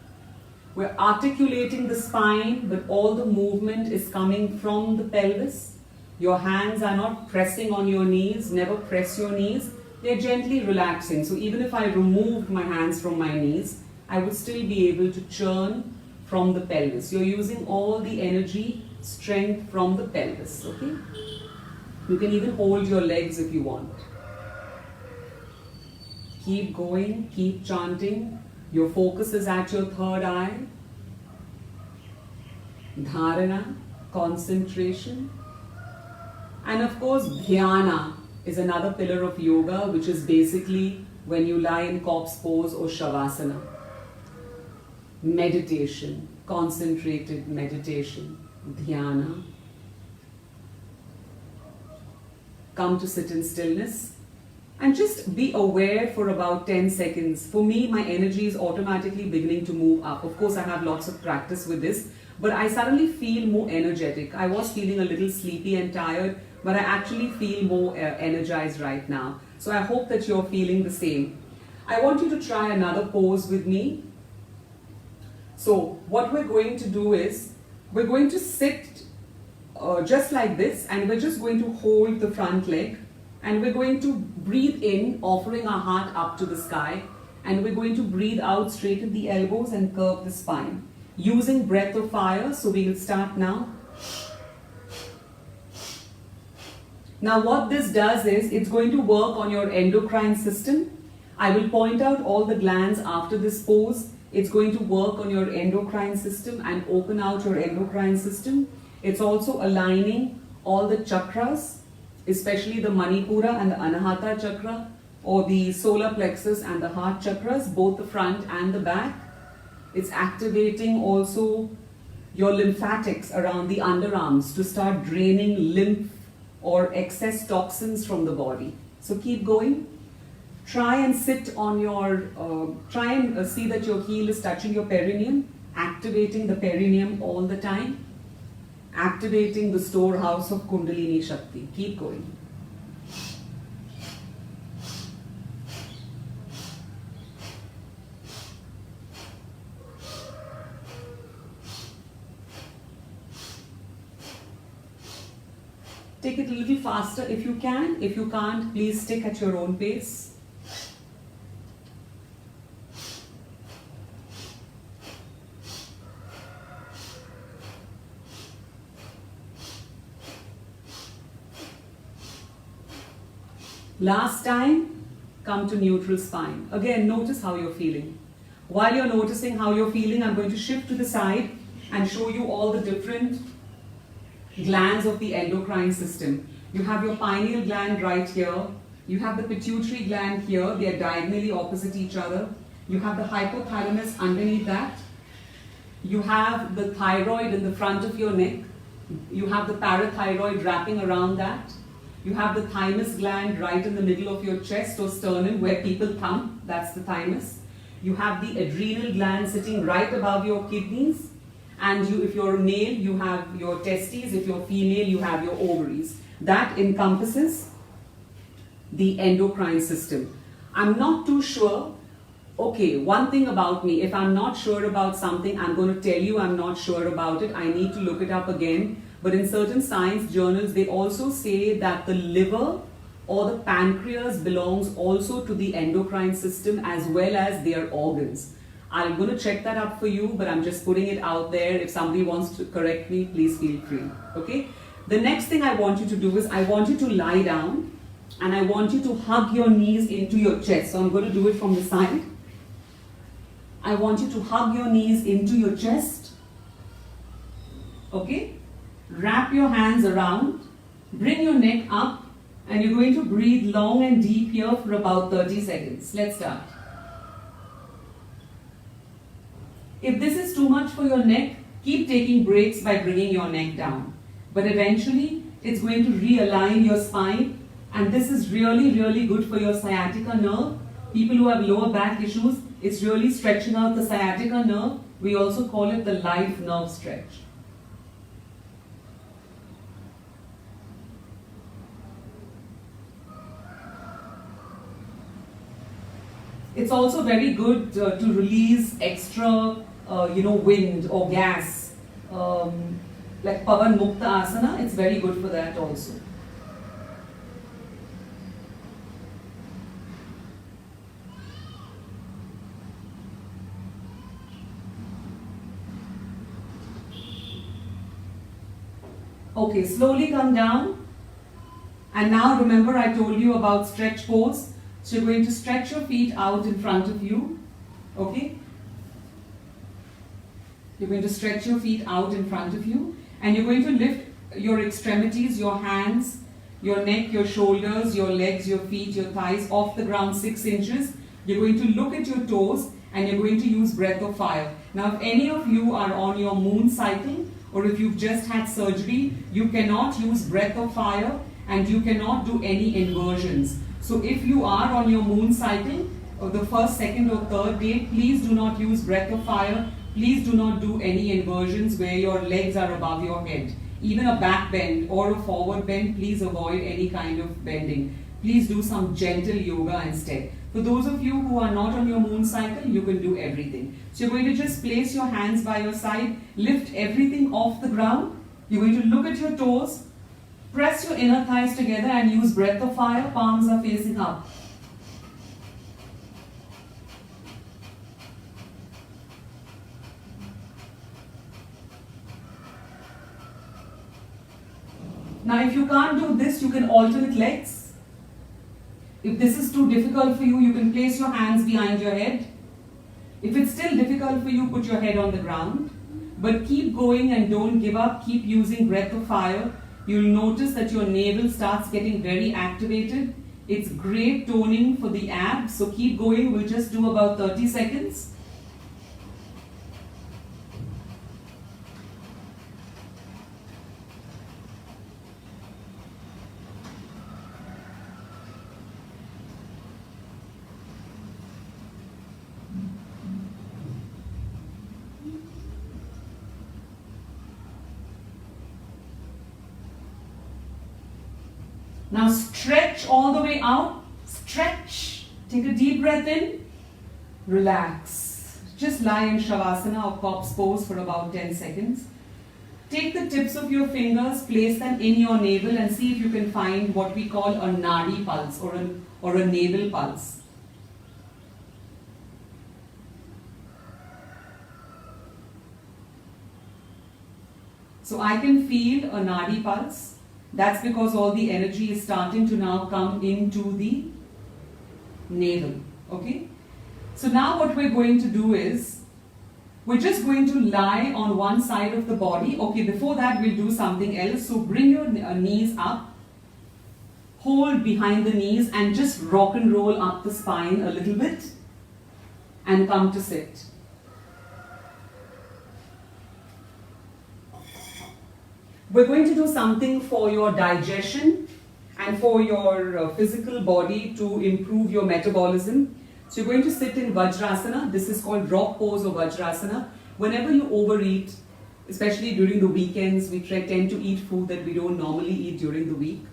We're articulating the spine, but all the movement is coming from the pelvis. Your hands are not pressing on your knees. Never press your knees. They're gently relaxing. So even if I removed my hands from my knees, I would still be able to churn from the pelvis. You're using all the energy, strength from the pelvis, okay? You can even hold your legs if you want. Keep going, keep chanting. Your focus is at your third eye. Dharana, concentration. And of course, dhyana is another pillar of yoga, which is basically when you lie in corpse pose or shavasana. Meditation, concentrated meditation, dhyana. Come to sit in stillness. And just be aware for about 10 seconds. For me, my energy is automatically beginning to move up. Of course, I have lots of practice with this, but I suddenly feel more energetic. I was feeling a little sleepy and tired, but I actually feel more energized right now. So I hope that you're feeling the same. I want you to try another pose with me. So what we're going to do is, we're going to sit just like this, and we're just going to hold the front leg, and we're going to breathe in, offering our heart up to the sky, and we're going to breathe out, straighten the elbows and curve the spine. Using breath of fire, so we will start now. Now what this does is, it's going to work on your endocrine system. I will point out all the glands after this pose. It's going to work on your endocrine system and open out your endocrine system. It's also aligning all the chakras, especially the Manipura and the Anahata chakra, or the solar plexus and the heart chakras, both the front and the back. It's activating also your lymphatics around the underarms to start draining lymph or excess toxins from the body. So keep going. Try and sit on your, try and see that your heel is touching your perineum, activating the perineum all the time, activating the storehouse of Kundalini Shakti. Keep going. Take it a little faster if you can. If you can't, please stick at your own pace. Last time, come to neutral spine. Again, notice how you're feeling. While you're noticing how you're feeling, I'm going to shift to the side and show you all the different glands of the endocrine system. You have your pineal gland right here. You have the pituitary gland here. They are diagonally opposite each other. You have the hypothalamus underneath that. You have the thyroid in the front of your neck. You have the parathyroid wrapping around that. You have the thymus gland right in the middle of your chest or sternum where people thump. That's the thymus. You have the adrenal gland sitting right above your kidneys. And you, if you're a male, you have your testes. If you're female, you have your ovaries. That encompasses the endocrine system. I'm not too sure. Okay, one thing about me, if I'm not sure about something, I'm going to tell you I'm not sure about it. I need to look it up again. But in certain science journals, they also say that the liver or the pancreas belongs also to the endocrine system as well as their organs. I'm going to check that up for you, but I'm just putting it out there. If somebody wants to correct me, please feel free. Okay? The next thing I want you to do is I want you to lie down and I want you to hug your knees into your chest. So I'm going to do it from the side. I want you to hug your knees into your chest. Okay? Wrap your hands around. Bring your neck up and you're going to breathe long and deep here for about 30 seconds. Let's start. If this is too much for your neck, keep taking breaks by bringing your neck down. But eventually, it's going to realign your spine, and this is really, really good for your sciatica nerve. People who have lower back issues, it's really stretching out the sciatica nerve. We also call it the life nerve stretch. It's also very good to release extra wind or gas, like Pavan Mukta Asana. It's very good for that also. Okay, slowly come down. And now remember I told you about stretch pose. So you're going to stretch your feet out in front of you. Okay? You're going to stretch your feet out in front of you. And you're going to lift your extremities, your hands, your neck, your shoulders, your legs, your feet, your thighs off the ground 6 inches. You're going to look at your toes and you're going to use breath of fire. Now if any of you are on your moon cycle or if you've just had surgery, you cannot use breath of fire and you cannot do any inversions. So if you are on your moon cycle, or the first, second or third day, please do not use breath of fire. Please do not do any inversions where your legs are above your head. Even a back bend or a forward bend, please avoid any kind of bending. Please do some gentle yoga instead. For those of you who are not on your moon cycle, you can do everything. So you're going to just place your hands by your side, lift everything off the ground. You're going to look at your toes, press your inner thighs together and use breath of fire. Palms are facing up. Now if you can't do this, you can alternate legs. If this is too difficult for you, you can place your hands behind your head. If it's still difficult for you, put your head on the ground. But keep going and don't give up. Keep using breath of fire. You'll notice that your navel starts getting very activated. It's great toning for the abs. So keep going. We'll just do about 30 seconds. Now stretch all the way out, stretch, take a deep breath in, relax. Just lie in Shavasana or corpse pose for about 10 seconds. Take the tips of your fingers, place them in your navel and see if you can find what we call a nadi pulse or a navel pulse. So I can feel a nadi pulse. That's because all the energy is starting to now come into the navel. Okay? So now what we're going to do is, we're just going to lie on one side of the body. Okay, before that we'll do something else. So bring your knees up, hold behind the knees and just rock and roll up the spine a little bit and come to sit. We're going to do something for your digestion and for your physical body to improve your metabolism. So you're going to sit in Vajrasana. This is called rock pose or Vajrasana. Whenever you overeat, especially during the weekends, we tend to eat food that we don't normally eat during the week.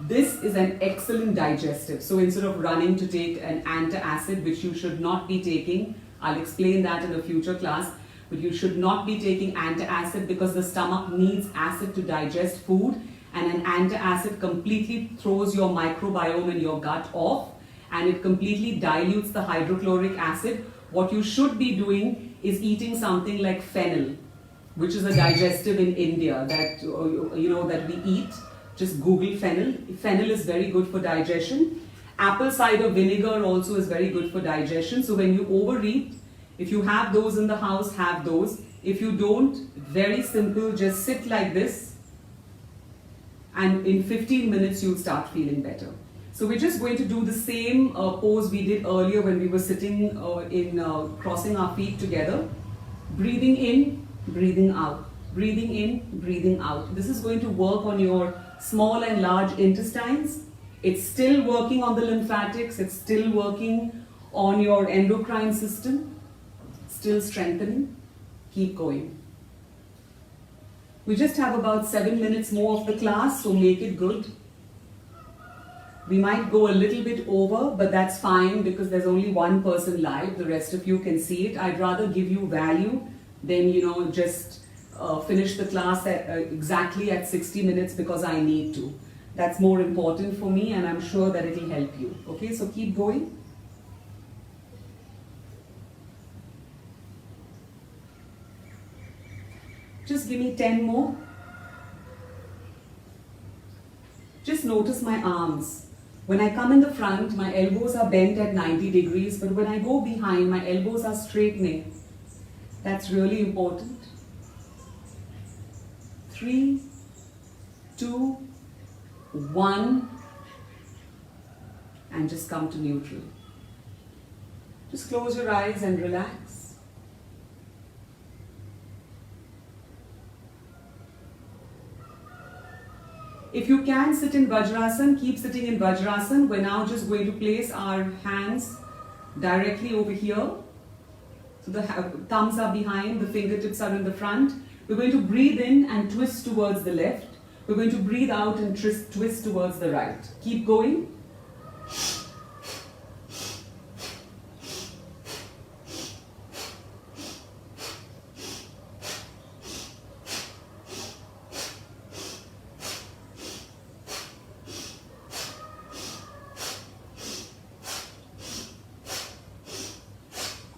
This is an excellent digestive. So instead of running to take an antacid, which you should not be taking, I'll explain that in a future class. But you should not be taking antacid because the stomach needs acid to digest food, and an antacid completely throws your microbiome in your gut off and it completely dilutes the hydrochloric acid. What you should be doing is eating something like fennel, which is a digestive in India that that we eat. Just Google fennel. Fennel is very good for digestion. Apple cider vinegar also is very good for digestion. So when you overeat, if you have those in the house, have those. If you don't, very simple, just sit like this and in 15 minutes you'll start feeling better. So we're just going to do the same pose we did earlier when we were sitting crossing our feet together. Breathing in, breathing out. Breathing in, breathing out. This is going to work on your small and large intestines. It's still working on the lymphatics. It's still working on your endocrine system. Still strengthening. Keep going. We just have about 7 minutes more of the class, so make it good. We might go a little bit over, but that's fine because there's only one person live. The rest of you can see it. I'd rather give you value than, just finish the class exactly at 60 minutes because I need to. That's more important for me and I'm sure that it'll help you. Okay, so keep going. Just give me 10 more. Just notice my arms. When I come in the front, my elbows are bent at 90 degrees, but when I go behind, my elbows are straightening. That's really important. 3, 2, 1, and just come to neutral. Just close your eyes and relax. If you can sit in Vajrasana, keep sitting in Vajrasana. We're now just going to place our hands directly over here. So the thumbs are behind, the fingertips are in the front. We're going to breathe in and twist towards the left. We're going to breathe out and twist towards the right. Keep going.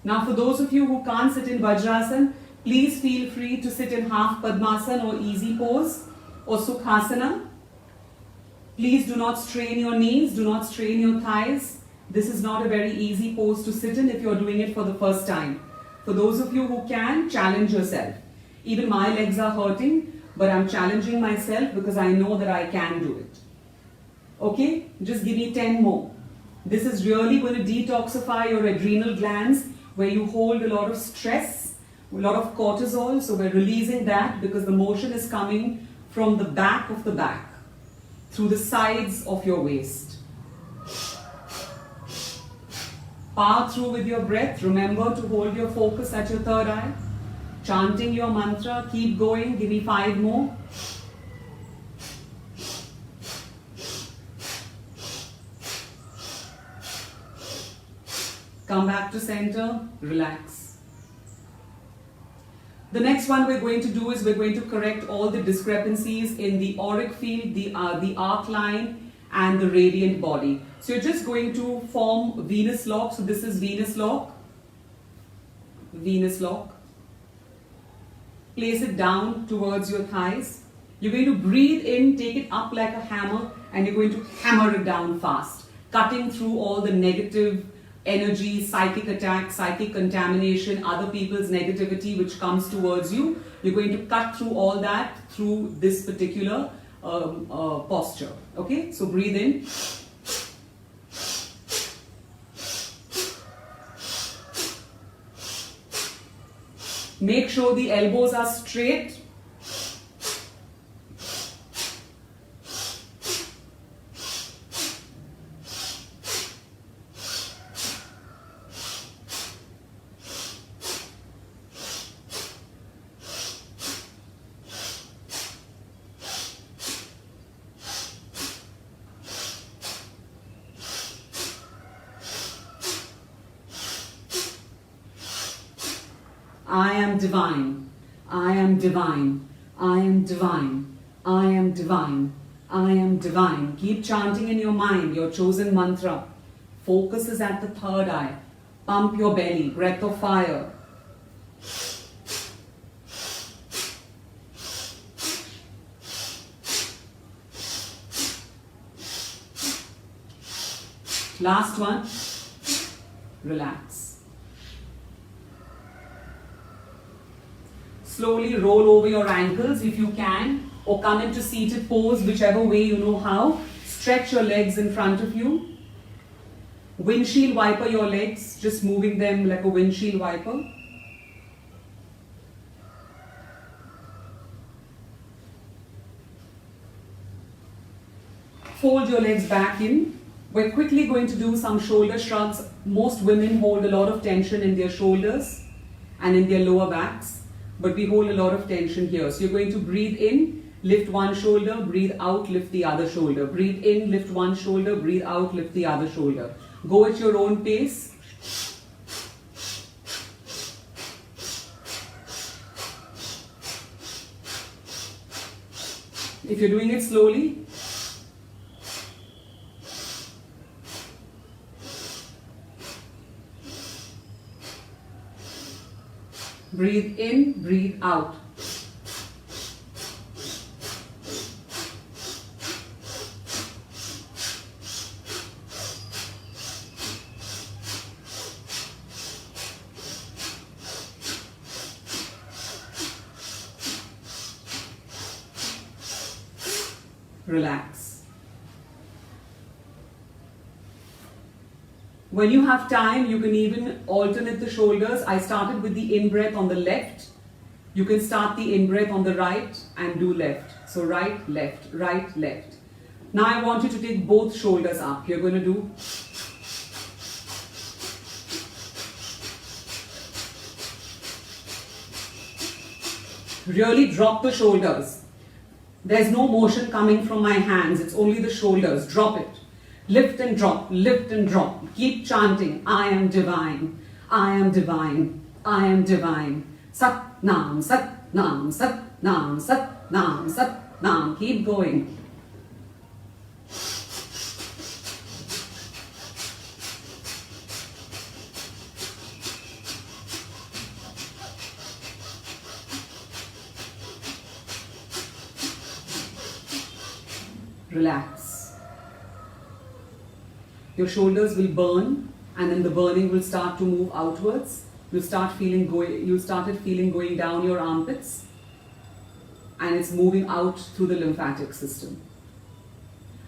Now for those of you who can't sit in Vajrasana, please feel free to sit in half Padmasana or easy pose or Sukhasana. Please do not strain your knees, do not strain your thighs. This is not a very easy pose to sit in if you're doing it for the first time. For those of you who can, challenge yourself. Even my legs are hurting, but I'm challenging myself because I know that I can do it. Okay, just give me 10 more. This is really going to detoxify your adrenal glands where you hold a lot of stress, a lot of cortisol. So we're releasing that because the motion is coming from the back of the back, through the sides of your waist. Power through with your breath. Remember to hold your focus at your third eye. Chanting your mantra. Keep going. Give me 5 more. Come back to center. Relax. The next one we're going to do is we're going to correct all the discrepancies in the auric field, the arc line and the radiant body. So you're just going to form Venus lock. So this is Venus lock. Venus lock. Place it down towards your thighs. You're going to breathe in, take it up like a hammer, and you're going to hammer it down fast, cutting through all the negative energy, psychic attack, psychic contamination, other people's negativity which comes towards you. You're going to cut through all that through this particular posture. Okay, so breathe in. Make sure the elbows are straight. I am divine. I am divine. I am divine. I am divine. I am divine. Keep chanting in your mind your chosen mantra. Focus is at the third eye. Pump your belly. Breath of fire. Last one. Relax. Slowly roll over your ankles if you can, or come into seated pose, whichever way you know how. Stretch your legs in front of you. Windshield wiper your legs, just moving them like a windshield wiper. Fold your legs back in. We're quickly going to do some shoulder shrugs. Most women hold a lot of tension in their shoulders and in their lower backs. But we hold a lot of tension here. So you're going to breathe in, lift one shoulder, breathe out, lift the other shoulder. Breathe in, lift one shoulder, breathe out, lift the other shoulder. Go at your own pace. If you're doing it slowly, breathe in, breathe out. Relax. When you have time, you can even alternate the shoulders. I started with the in-breath on the left. You can start the in-breath on the right and do left. So right, left, right, left. Now I want you to take both shoulders up. You're going to do really drop the shoulders. There's no motion coming from my hands. It's only the shoulders. Drop it. Lift and drop, lift and drop. Keep chanting, I am divine, I am divine, I am divine. Sat Nam, Sat Nam, Sat Nam, Sat Nam, Sat Nam. Keep going. relax. Your shoulders will burn, and then the burning will start to move outwards. You'll started feeling going down your armpits, and it's moving out through the lymphatic system.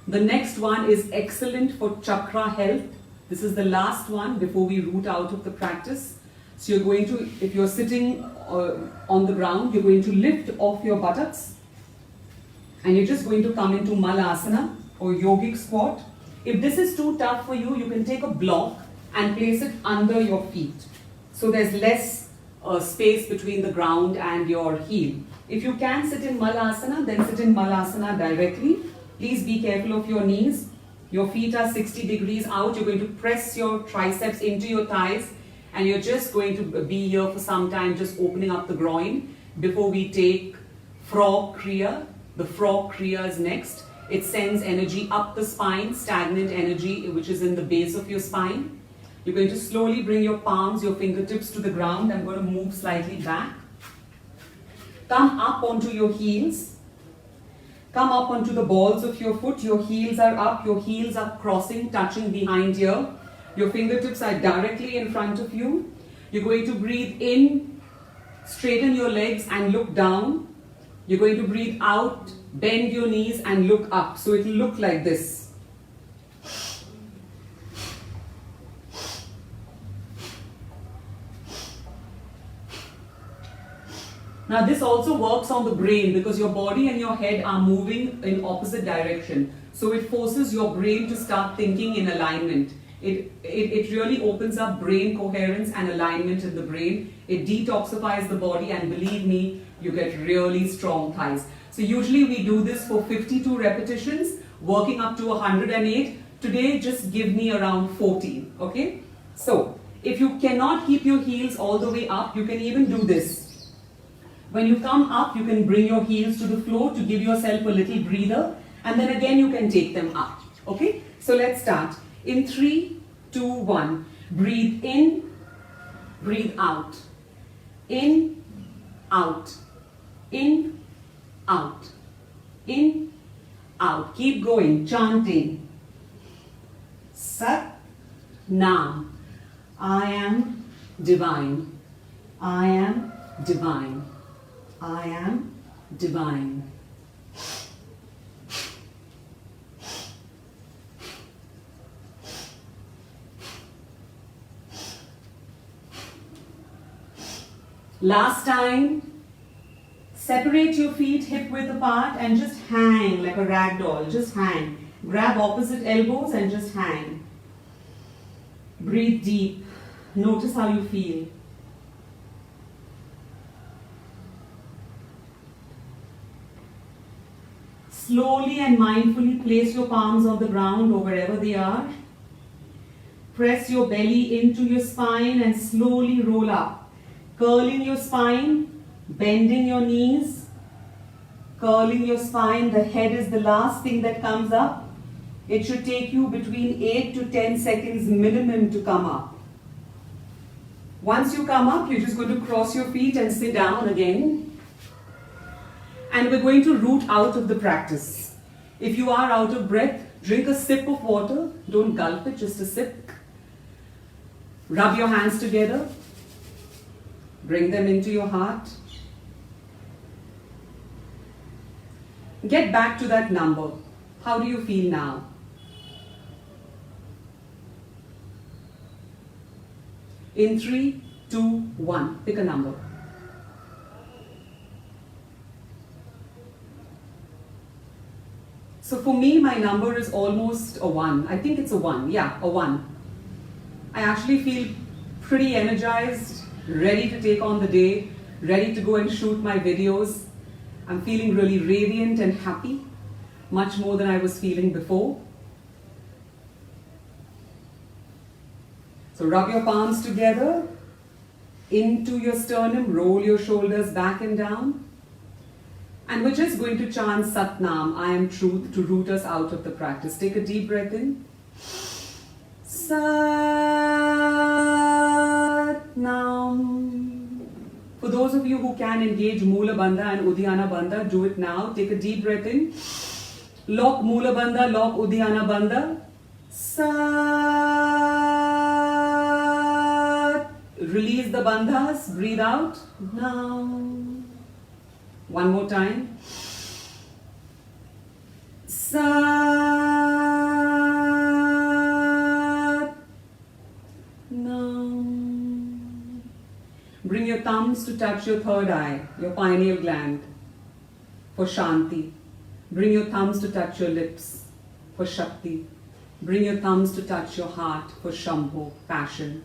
The next one is excellent for chakra health. This is the last one before we root out of the practice. So you're going to, if you're sitting on the ground, you're going to lift off your buttocks, and you're just going to come into Malasana or yogic squat. If this is too tough for you, you can take a block and place it under your feet. So there's less space between the ground and your heel. If you can sit in Malasana, then sit in Malasana directly. Please be careful of your knees. Your feet are 60 degrees out. You're going to press your triceps into your thighs, and you're just going to be here for some time, just opening up the groin before we take Frog Kriya. The Frog Kriya is next. It sends energy up the spine, stagnant energy which is in the base of your spine. You're going to slowly bring your palms, your fingertips to the ground. I'm going to move slightly back. Come up onto your heels. Come up onto the balls of your foot. Your heels are up, your heels are crossing, touching behind here. Your fingertips are directly in front of you. You're going to breathe in, straighten your legs and look down. You're going to breathe out, bend your knees and look up. So it will look like this. Now this also works on the brain because your body and your head are moving in opposite direction. So it forces your brain to start thinking in alignment. It really opens up brain coherence and alignment in the brain. It detoxifies the body, and believe me, you get really strong thighs. So usually we do this for 52 repetitions, working up to 108. Today just give me around 14, okay? So if you cannot keep your heels all the way up, you can even do this. When you come up, you can bring your heels to the floor to give yourself a little breather, and then again you can take them up. Okay? So let's start. In 3, 2, 1. Breathe in, breathe out. In, out. In, out. In, out. Keep going, chanting. Sat Nam. I am divine. I am divine. I am divine. Last time, separate your feet hip width apart and just hang like a rag doll. Just hang. Grab opposite elbows and just hang. Breathe deep. Notice how you feel. Slowly and mindfully place your palms on the ground or wherever they are. Press your belly into your spine and slowly roll up. Curling your spine, bending your knees, curling your spine. The head is the last thing that comes up. It should take you between 8 to 10 seconds minimum to come up. Once you come up, you're just going to cross your feet and sit down again. And we're going to root out of the practice. If you are out of breath, drink a sip of water. Don't gulp it, just a sip. Rub your hands together. Bring them into your heart. Get back to that number. How do you feel now? In 3, 2, 1. Pick a number. So for me, my number is almost a 1. I think it's a 1. Yeah, a 1. I actually feel pretty energized, ready to take on the day, ready to go and shoot my videos. I'm feeling really radiant and happy, much more than I was feeling before. So rub your palms together into your sternum, roll your shoulders back and down. And we're just going to chant Sat Nam, I am truth, to root us out of the practice. Take a deep breath in. Sat Nam. For those of you who can engage Mula Bandha and Udhyana Bandha, do it now. Take a deep breath in. Lock Mula Bandha, lock Udhyana Bandha. Sat. Release the bandhas, breathe out. Now. One more time. Sat. Now. Bring your thumbs to touch your third eye, your pineal gland, for Shanti. Bring your thumbs to touch your lips, for Shakti. Bring your thumbs to touch your heart, for Shambho, passion.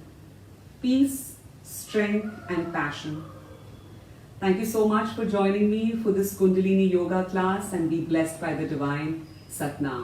Peace, strength and passion. Thank you so much for joining me for this Kundalini Yoga class, and be blessed by the divine. Satnam.